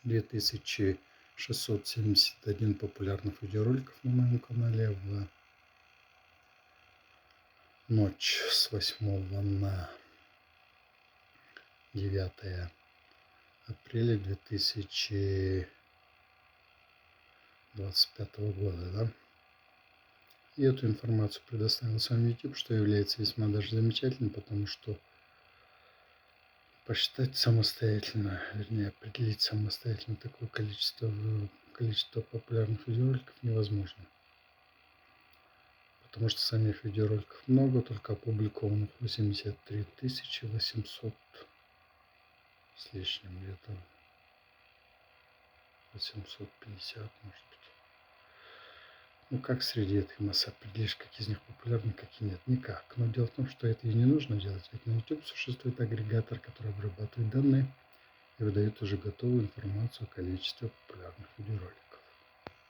2671 популярных видеороликов на моем канале в ночь с 8 на 9 апреля 2025 года, да? И эту информацию предоставил сам YouTube, что является весьма даже замечательным, потому что посчитать самостоятельно, вернее определить самостоятельно такое количество популярных видеороликов невозможно. Потому что самих видеороликов много, только опубликованных 83 800 с лишним, где-то 850, может быть. Ну как среди этой массы определишь, как из них популярны, какие нет? Никак. Но дело в том, что это и не нужно делать, ведь на YouTube существует агрегатор, который обрабатывает данные и выдает уже готовую информацию о количестве популярных видеороликов.